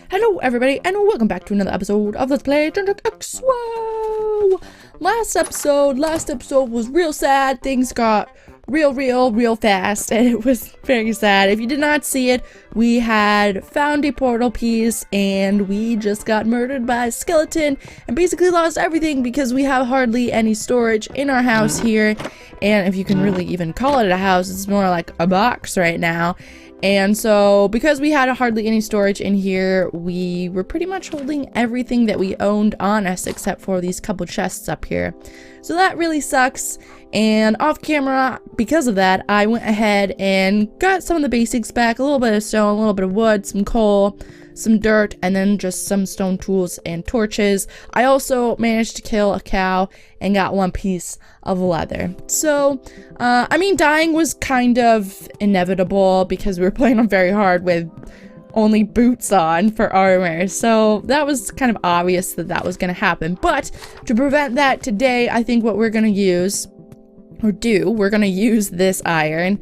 Hello everybody, and welcome back to another episode of Let's Play Technica AT202020USB. Whoa! Last episode was real sad. Things got real fast, and it was very sad. If you did not see it, we had found a portal piece, and we just got murdered by a skeleton, and basically lost everything because we have hardly any storage in our house here. And if you can really even call it a house, it's more like a box right now. And so, because we had hardly any storage in here, we were pretty much holding everything that we owned on us except for these couple chests up here. So that really sucks. And off camera, because of that, I went ahead and got some of the basics back. A little bit of stone, a little bit of wood, some coal, some dirt, and then just some stone tools and torches. I also managed to kill a cow and got one piece of leather. So, I mean, dying was kind of inevitable because we were playing on very hard with only boots on for armor. So that was kind of obvious that that was going to happen. But to prevent that today, I think what we're going to use, we're going to use this iron.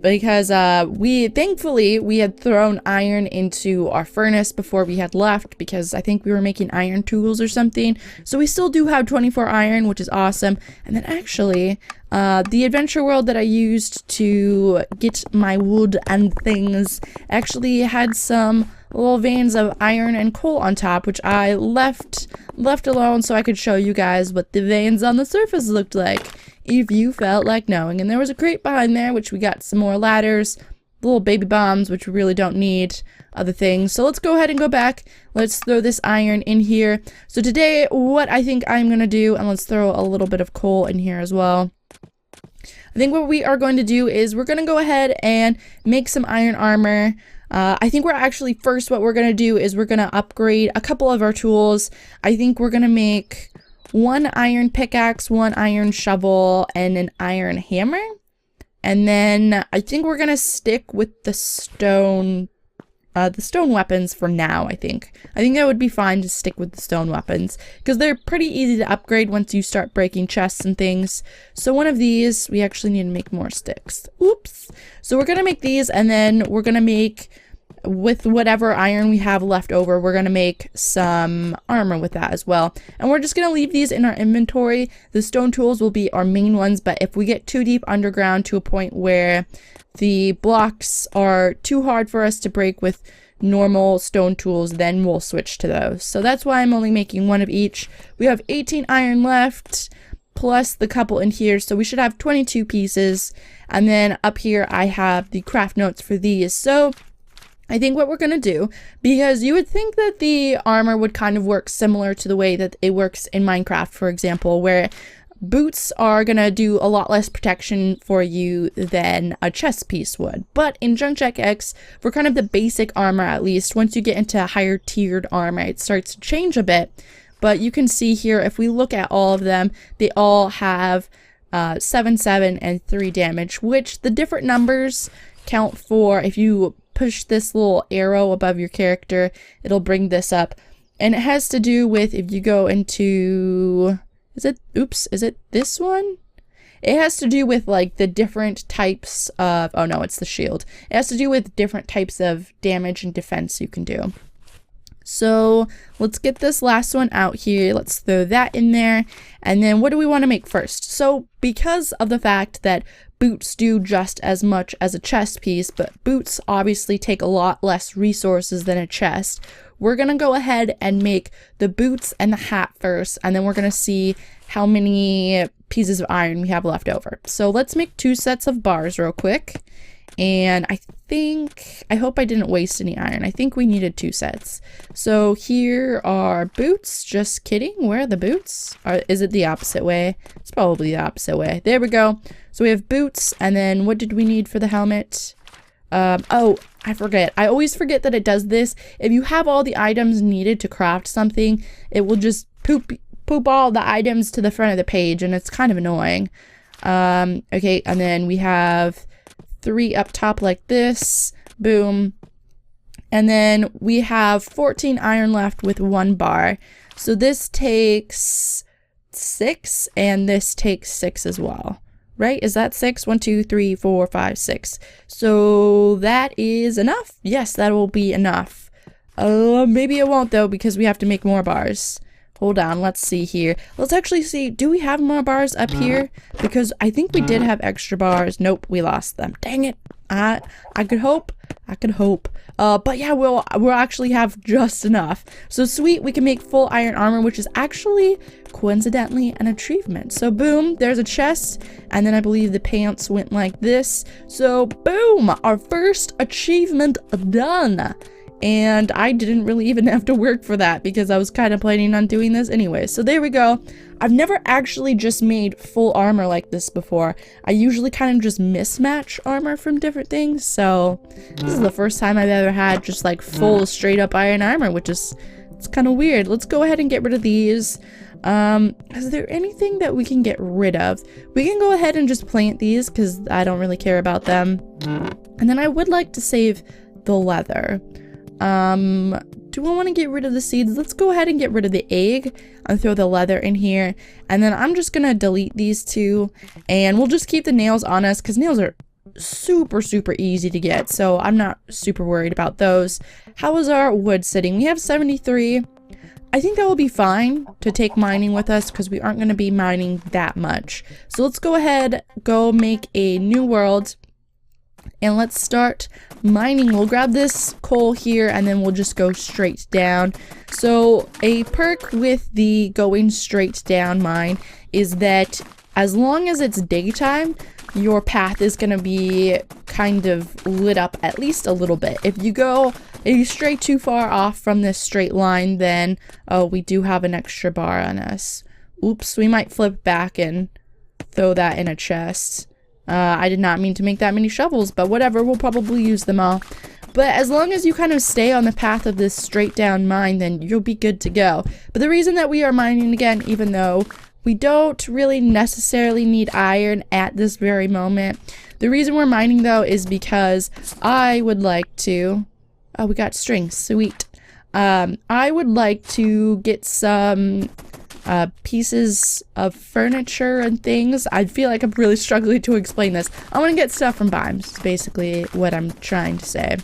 Because thankfully we had thrown iron into our furnace before we had left, because I think we were making iron tools or something. So we still do have 24 iron, which is awesome. And then actually, the adventure world that I used to get my wood and things actually had some little veins of iron and coal on top, which I left alone so I could show you guys what the veins on the surface looked like if you felt like knowing. And there was a crate behind there, which we got some more ladders, little baby bombs, which we really don't need, other things. So let's go ahead and go back. Let's throw this iron in here. So today, what I think I'm gonna do, and let's throw a little bit of coal in here as well. I think what we are going to do is we're gonna go ahead and make some iron armor. I think what we're gonna do is we're gonna upgrade a couple of our tools. I think we're gonna make one iron pickaxe, one iron shovel, and an iron hammer. And then I think we're gonna stick with the stone weapons for now. I think that would be fine to stick with the stone weapons because they're pretty easy to upgrade once you start breaking chests and things. So one of these, we actually need to make more sticks. Oops. So we're gonna make these, and then we're gonna make, with whatever iron we have left over, we're gonna make some armor with that as well. And we're just gonna leave these in our inventory. The stone tools will be our main ones, but if we get too deep underground to a point where the blocks are too hard for us to break with normal stone tools, then we'll switch to those. So that's why I'm only making one of each. We have 18 iron left, plus the couple in here, so we should have 22 pieces. And then up here I have the craft notes for these. So I think what we're going to do, because you would think that the armor would kind of work similar to the way that it works in Minecraft, for example, where boots are going to do a lot less protection for you than a chest piece would. But in Junk Jack X, for kind of the basic armor at least, once you get into higher tiered armor, it starts to change a bit. But you can see here, if we look at all of them, they all have 7, 7, and 3 damage, which the different numbers count for. If you push this little arrow above your character, it'll bring this up, and it has to do with, if you go into, is it this one? It has to do with like the different types of, oh no, it's the shield. It has to do with different types of damage and defense you can do. So let's get this last one out here. Let's throw that in there. And then what do we want to make first? So because of the fact that boots do just as much as a chest piece, but boots obviously take a lot less resources than a chest, we're going to go ahead and make the boots and the hat first, and then we're going to see how many pieces of iron we have left over. So let's make 2 sets of bars real quick. And I hope I didn't waste any iron. I think we needed 2 sets. So here are boots. Just kidding. Where are the boots? Is it the opposite way? It's probably the opposite way. There we go. So we have boots, and then what did we need for the helmet? Oh, I forget. I always forget that it does this. If you have all the items needed to craft something, it will just poop all the items to the front of the page, and it's kind of annoying. Okay, and then we have 3 up top like this. Boom. And then we have 14 iron left with 1 bar. So this takes 6, and this takes 6 as well. right? Is that 6? 1, 2, 3, 4, 5, 6. So that is enough. Yes, that will be enough. Maybe it won't though, because we have to make more bars. Hold on, let's see here. Let's actually see, do we have more bars up here? Because I think we did have extra bars. Nope, we lost them. Dang it. I could hope. I could hope. But yeah, we'll actually have just enough. So sweet, we can make full iron armor, which is actually coincidentally an achievement. So boom, there's a chest, and then I believe the pants went like this. So boom, our first achievement done. And I didn't really even have to work for that because I was kind of planning on doing this anyway. So there we go. I've never actually just made full armor like this before. I usually kind of just mismatch armor from different things. So this is the first time I've ever had just like full straight up iron armor, which is, it's kind of weird. Let's go ahead and get rid of these. Is there anything that we can get rid of? We can go ahead and just plant these because I don't really care about them. And then I would like to save the leather. Do I want to get rid of the seeds? Let's go ahead and get rid of the egg and throw the leather in here. And then I'm just gonna delete these two, and we'll just keep the nails on us because nails are super easy to get, so I'm not super worried about those. How is our wood sitting? We have 73. I think that will be fine to take mining with us because we aren't going to be mining that much. So let's go ahead, go make a new world. And let's start mining. We'll grab this coal here and then we'll just go straight down. So a perk with the going straight down mine is that as long as it's daytime, your path is going to be kind of lit up at least a little bit. If you stray too far off from this straight line, then we do have an extra bar on us. Oops, we might flip back and throw that in a chest. I did not mean to make that many shovels, but whatever, we'll probably use them all. But as long as you kind of stay on the path of this straight down mine, then you'll be good to go. But the reason that we are mining again, even though we don't really necessarily need iron at this very moment, the reason we're mining though is because I would like to... Oh, we got strings, sweet. I would like to get some... pieces of furniture and things. I feel like I'm really struggling to explain this. I want to get stuff from biomes, is basically what I'm trying to say.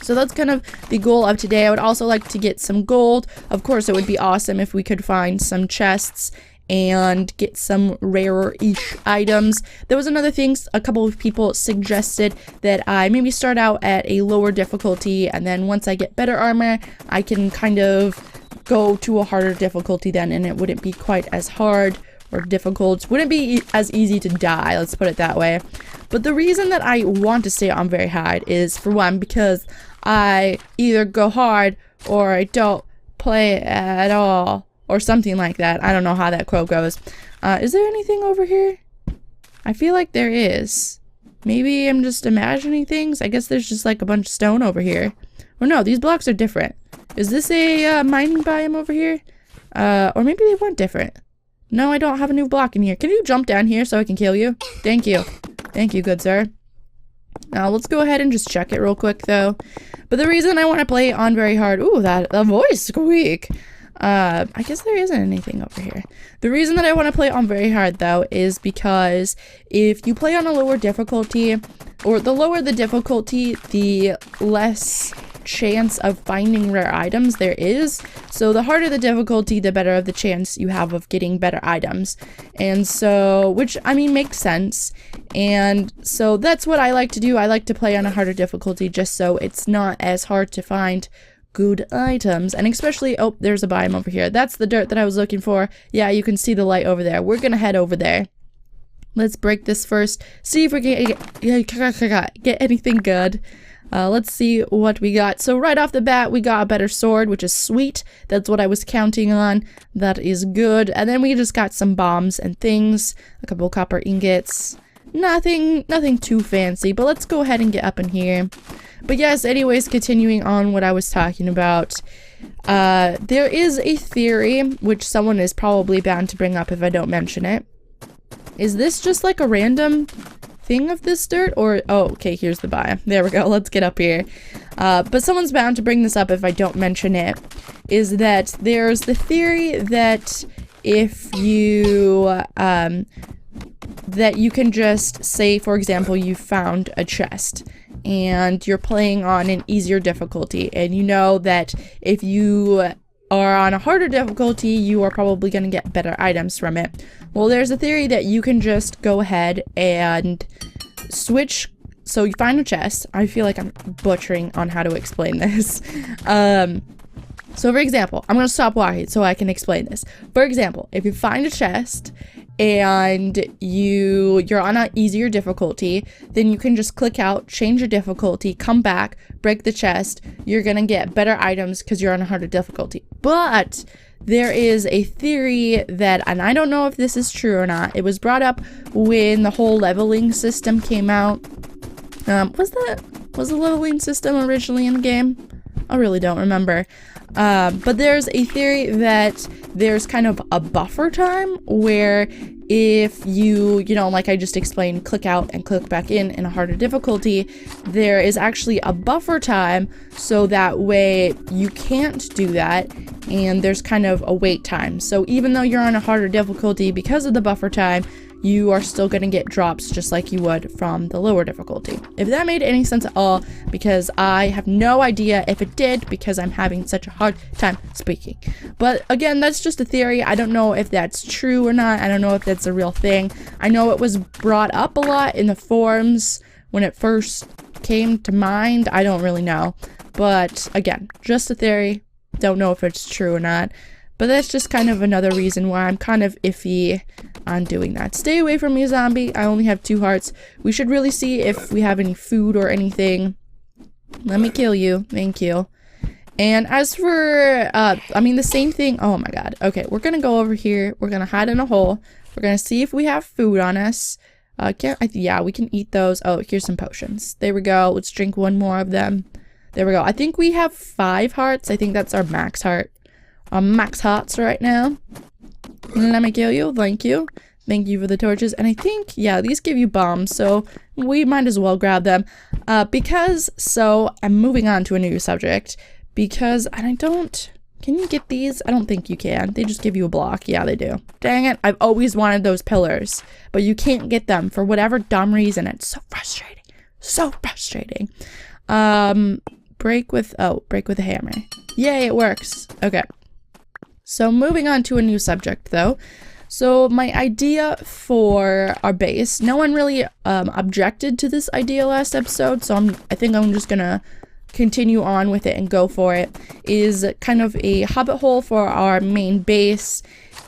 So that's kind of the goal of today. I would also like to get some gold. Of course, it would be awesome if we could find some chests and get some rarer-ish items. There was another thing, a couple of people suggested that I maybe start out at a lower difficulty, and then once I get better armor, I can kind of go to a harder difficulty then, and it wouldn't be quite as hard or difficult. Wouldn't be as easy to die, let's put it that way. But the reason that I want to stay on very hard is, for one, because I either go hard or I don't play at all, or something like that. I don't know how that quote goes. Is there anything over here? I feel like there is. Maybe I'm just imagining things. I guess there's just like a bunch of stone over here. Or no, these blocks are different. Is this a mining biome over here? Or maybe they weren't different. No, I don't have a new block in here. Can you jump down here so I can kill you? Thank you. Thank you, good sir. Now, let's go ahead and just check it real quick, though. But the reason I want to play on very hard... Ooh, that voice squeak. I guess there isn't anything over here. The reason that I want to play on very hard, though, is because if you play on a lower difficulty, or the lower the difficulty, the less chance of finding rare items there is. So the harder the difficulty, the better of the chance you have of getting better items. And so, which, I mean, makes sense. And so that's what I like to do. I like to play on a harder difficulty just so it's not as hard to find good items. And especially, oh, there's a biome over here. That's the dirt that I was looking for. Yeah, you can see the light over there. We're gonna head over there. Let's break this first. See if we can get anything good. Let's see what we got. So right off the bat, we got a better sword, which is sweet. That's what I was counting on. That is good. And then we just got some bombs and things. A couple copper ingots. Nothing too fancy, but let's go ahead and get up in here. But yes, anyways, continuing on what I was talking about. There is a theory, which someone is probably bound to bring up if I don't mention it. Is this just like a random thing of this dirt, or oh, okay, here's the biome. There we go. Let's get up here. But someone's bound to bring this up if I don't mention it. Is that there's the theory that if you that you can just say, for example, you found a chest and you're playing on an easier difficulty, and you know that if you are on a harder difficulty, you are probably going to get better items from it. Well, there's a theory that you can just go ahead and switch. So you find a chest. I feel like I'm butchering on how to explain this. So for example, I'm going to stop walking so I can explain this. For example, if you find a chest and you're on an easier difficulty, then you can just click out, change your difficulty, come back, break the chest. You're going to get better items because you're on a harder difficulty. But there is a theory that, and I don't know if this is true or not, it was brought up when the whole leveling system came out. Was the leveling system originally in the game? I really don't remember. But there's a theory that there's kind of a buffer time where if you know, like I just explained, click out and click back in a harder difficulty, there is actually a buffer time, so that way you can't do that, and there's kind of a wait time. So even though you're on a harder difficulty, because of the buffer time, you are still going to get drops just like you would from the lower difficulty. If that made any sense at all, because I have no idea if it did, because I'm having such a hard time speaking. But again, that's just a theory. I don't know if that's true or not. I don't know if that's a real thing. I know it was brought up a lot in the forums when it first came to mind. I don't really know. But again, just a theory. Don't know if it's true or not. But that's just kind of another reason why I'm kind of iffy on doing that. Stay away from me, zombie. I only have 2 hearts. We should really see if we have any food or anything. Let me kill you. Thank you. And as for, I mean, the same thing. Oh my god. Okay, we're gonna go over here. We're gonna hide in a hole. We're gonna see if we have food on us. Yeah, we can eat those. Oh, here's some potions. There we go. Let's drink 1 more of them. There we go. I think we have 5 hearts. I think that's our max heart. Max hearts right now. Let me kill you. Thank you. Thank you for the torches. And I think, yeah, these give you bombs, so we might as well grab them. So I'm moving on to a new subject, because can you get these? I don't think you can. They just give you a block. Yeah, they do. Dang it. I've always wanted those pillars, but you can't get them for whatever dumb reason. It's so frustrating. So frustrating. Break with a hammer. Yay, it works. Okay. So moving on to a new subject though. So my idea for our base, no one really objected to this idea last episode, so I think I'm just gonna continue on with it and go for it, is kind of a hobbit hole for our main base.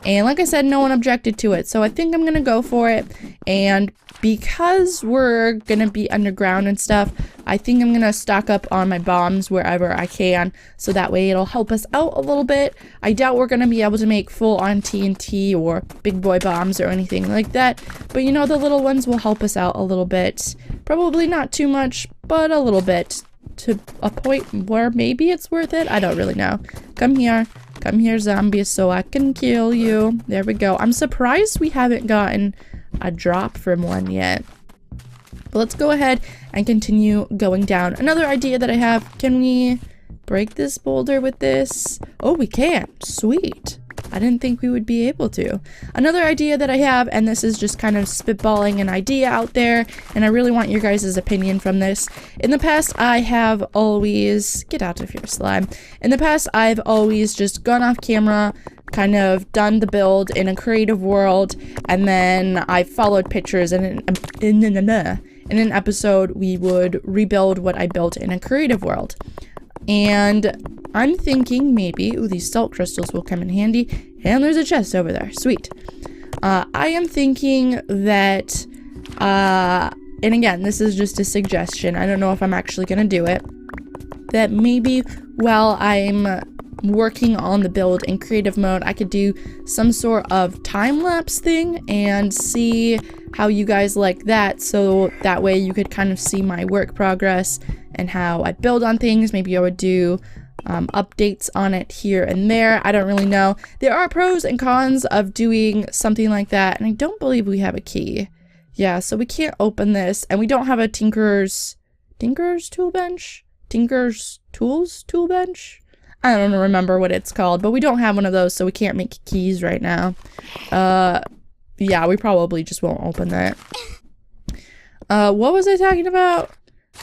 And like I said, no one objected to it, so I think I'm gonna go for it. And because we're gonna be underground and stuff, I think I'm gonna stock up on my bombs wherever I can, so that way it'll help us out a little bit. I doubt we're gonna be able to make full-on TNT or big boy bombs or anything like that, but you know, the little ones will help us out a little bit. Probably not too much, but a little bit, to a point where maybe it's worth it. I don't really know. Come here, zombies, so I can kill you. There we go. I'm surprised we haven't gotten a drop from one yet. But let's go ahead and continue going down. Another idea that I have, can we break this boulder with this? Oh, we can. Sweet. I didn't think we would be able to. Another idea that I have, and this is just kind of spitballing an idea out there, and I really want your guys' opinion from this. In the past, I have always... Get out of here, slime. In the past, I've always just gone off camera, kind of done the build in a creative world, and then I followed pictures, and in an episode, we would rebuild what I built in a creative world. And I'm thinking maybe, ooh, these salt crystals will come in handy, and there's a chest over there, sweet. I am thinking that, and again, this is just a suggestion, I don't know if I'm actually gonna do it, that maybe while I'm working on the build in creative mode, I could do some sort of time-lapse thing and see how you guys like that, so that way you could kind of see my work progress and how I build on things. Maybe I would do updates on it here and there. I don't really know. There are pros and cons of doing something like that, and I don't believe we have a key. Yeah, so we can't open this, and we don't have a Tinker's tool bench? Tinker's tools tool bench? I don't remember what it's called, but we don't have one of those, so we can't make keys right now. yeah, we probably just won't open that. What was I talking about?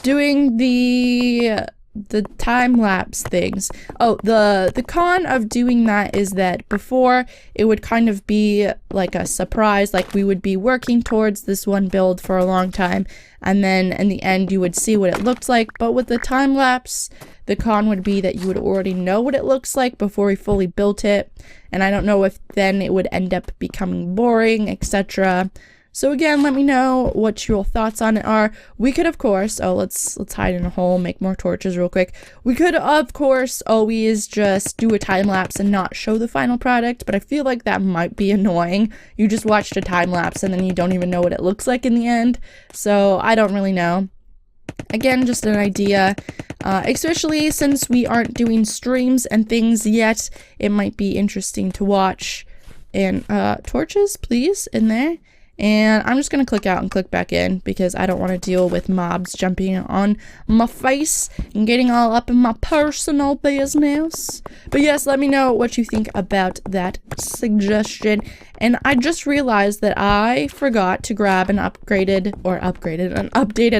Doing the time-lapse things. Oh, the con of doing that is that before it would kind of be like a surprise, like we would be working towards this one build for a long time, and then in the end you would see what it looked like. But with the time-lapse, the con would be that you would already know what it looks like before we fully built it, and I don't know if then it would end up becoming boring, etc. So again, let me know what your thoughts on it are. We could, of course, let's hide in a hole, make more torches real quick. We could, of course, always just do a time lapse and not show the final product, but I feel like that might be annoying. You just watched a time lapse and then you don't even know what it looks like in the end. So I don't really know. Again, just an idea, especially since we aren't doing streams and things yet, it might be interesting to watch. And torches, please, in there. And I'm just going to click out and click back in because I don't want to deal with mobs jumping on my face and getting all up in my personal business. But yes, let me know what you think about that suggestion. And I just realized that I forgot to grab an updated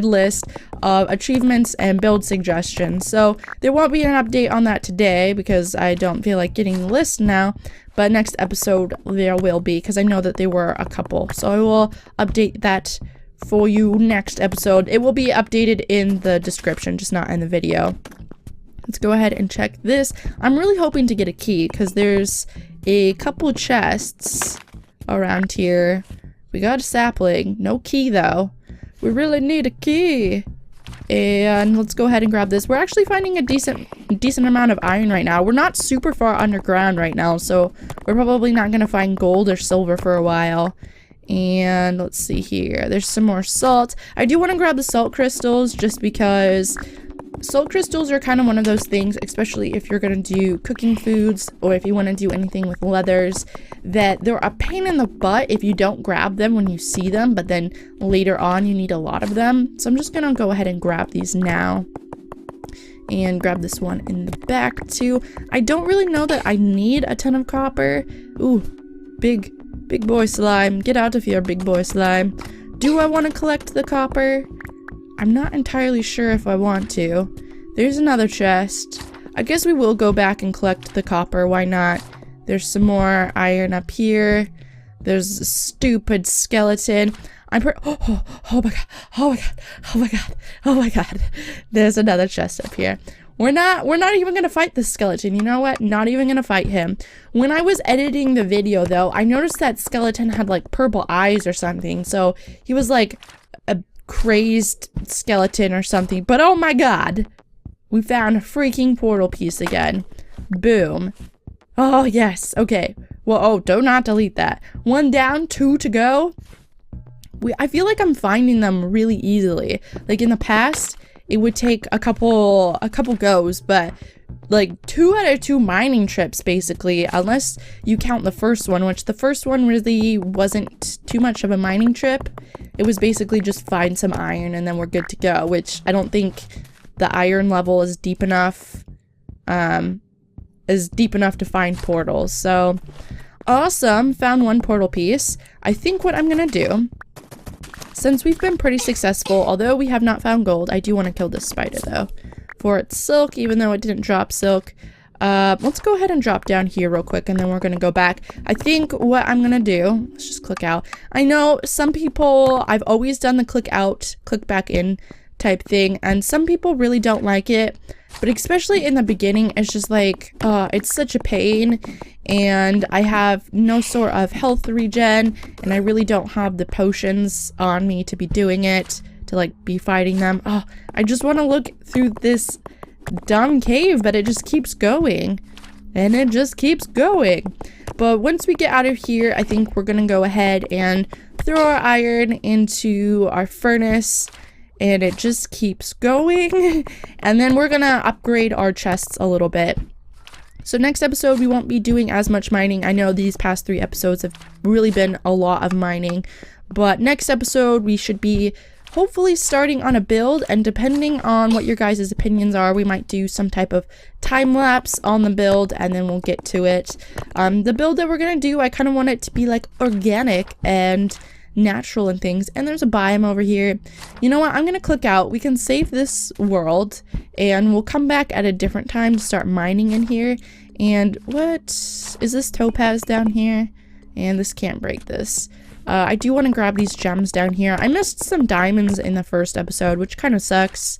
list of achievements and build suggestions. So there won't be an update on that today because I don't feel like getting the list now. But next episode there will be, because I know that there were a couple. So I will update that for you next episode. It will be updated in the description, just not in the video. Let's go ahead and check this. I'm really hoping to get a key, because there's a couple chests around here. We got a sapling. No key, though. We really need a key. And let's go ahead and grab this. We're actually finding a decent amount of iron right now. We're not super far underground right now, so we're probably not going to find gold or silver for a while. And let's see here. There's some more salt. I do want to grab the salt crystals just because salt crystals are kind of one of those things, especially if you're going to do cooking foods or if you want to do anything with leathers, that they're a pain in the butt if you don't grab them when you see them, but then later on you need a lot of them. So I'm just going to go ahead and grab these now. And grab this one in the back too. I don't really know that I need a ton of copper. Ooh, big boy slime. Get out of here, big boy slime. Do I want to collect the copper? I'm not entirely sure if I want to. There's another chest. I guess we will go back and collect the copper. Why not? There's some more iron up here. There's a stupid skeleton. Oh my god. Oh my god. Oh my god. Oh my god. There's another chest up here. We're not even gonna fight this skeleton. You know what? Not even gonna fight him. When I was editing the video though, I noticed that skeleton had like purple eyes or something. So he was like a crazed skeleton or something. But oh my god. We found a freaking portal piece again. Boom. Oh yes. Okay. Well, oh, do not delete that. 1 down, 2 to go. I feel like I'm finding them really easily. Like in the past, it would take a couple goes, but like 2 out of 2 mining trips basically, unless you count the first one, which the first one really wasn't too much of a mining trip. It was basically just find some iron and then we're good to go, which I don't think the iron level is deep enough to find portals. So awesome, found 1 portal piece. I think what I'm gonna do, since we've been pretty successful, although we have not found gold, I do want to kill this spider though for its silk, even though it didn't drop silk. Let's go ahead and drop down here real quick and then we're gonna go back. I think what I'm gonna do, let's just click out. I know some people, I've always done the click out, click back in type thing, and some people really don't like it, but especially in the beginning, it's just like, it's such a pain, and I have no sort of health regen, and I really don't have the potions on me to be doing it, to like be fighting them. Oh, I just want to look through this dumb cave, but it just keeps going, and it just keeps going. But once we get out of here, I think we're gonna go ahead and throw our iron into our furnace, and it just keeps going. And then we're gonna upgrade our chests a little bit. So next episode, we won't be doing as much mining. I know these past 3 episodes have really been a lot of mining, but next episode, we should be hopefully starting on a build, and depending on what your guys' opinions are, we might do some type of time lapse on the build, and then we'll get to it. The build that we're gonna do, I kind of want it to be like organic and natural and things. And there's a biome over here. You know what, I'm gonna click out. We can save this world, and we'll come back at a different time to start mining in here. And what is this topaz down here? And this can't break this. I do want to grab these gems down here. I missed some diamonds in the first episode, which kind of sucks.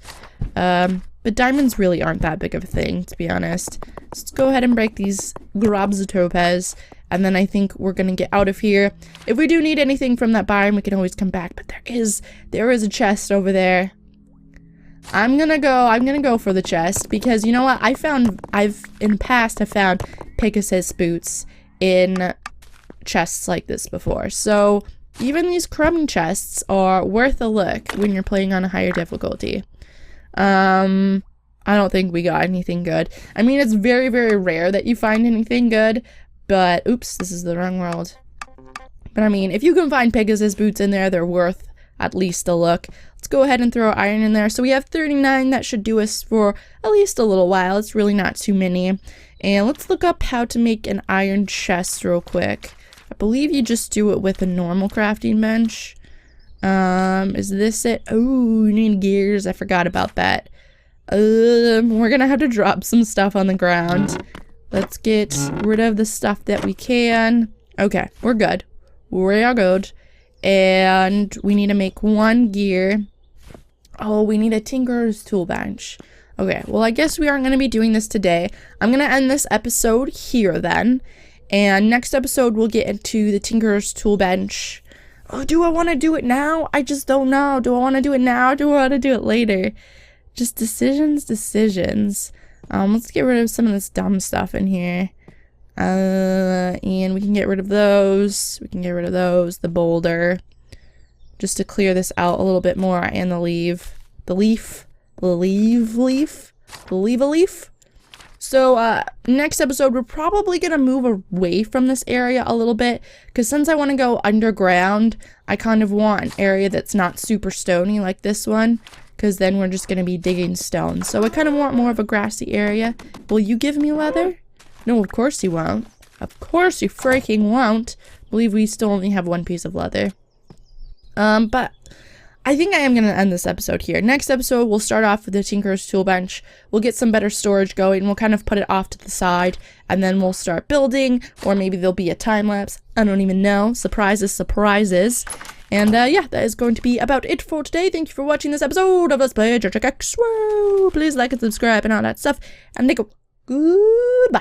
But diamonds really aren't that big of a thing, to be honest. So let's go ahead and break these, grab the topaz, and then I think we're gonna get out of here. If we do need anything from that biome, we can always come back. But there is a chest over there. I'm gonna go for the chest, because you know what? In the past I've found Pegasus boots in chests like this before. So even these crummy chests are worth a look when you're playing on a higher difficulty. I don't think we got anything good. I mean, it's very, very rare that you find anything good, but oops, this is the wrong world. But I mean, if you can find Pegasus boots in there, they're worth at least a look. Let's go ahead and throw iron in there. So we have 39. That should do us for at least a little while. It's really not too many. And let's look up how to make an iron chest real quick. I believe you just do it with a normal crafting bench. Is this it? Oh, you need gears. I forgot about that. We're gonna have to drop some stuff on the ground. Let's get rid of the stuff that we can. Okay, we're good. We are good. And we need to make 1 gear. Oh, we need a tinkerer's tool bench. Okay, well, I guess we aren't going to be doing this today. I'm going to end this episode here then. And next episode, we'll get into the tinkerer's tool bench. Oh, do I want to do it now? I just don't know. Do I want to do it now? Do I want to do it later? Just decisions. Let's get rid of some of this dumb stuff in here. And we can get rid of those. The boulder. Just to clear this out a little bit more. And the leaf. So, next episode, we're probably gonna move away from this area a little bit. Because since I want to go underground, I kind of want an area that's not super stony like this one. Because then we're just gonna be digging stone. So I kind of want more of a grassy area. Will you give me leather? No, of course you won't. Of course you freaking won't. I believe we still only have 1 piece of leather. But I think I am going to end this episode here. Next episode, we'll start off with the Tinkerer's Tool Bench. We'll get some better storage going. We'll kind of put it off to the side. And then we'll start building. Or maybe there'll be a time lapse. I don't even know. Surprises. And yeah, that is going to be about it for today. Thank you for watching this episode of Let's Play LunchBoxEmporium. Please like and subscribe and all that stuff. And goodbye.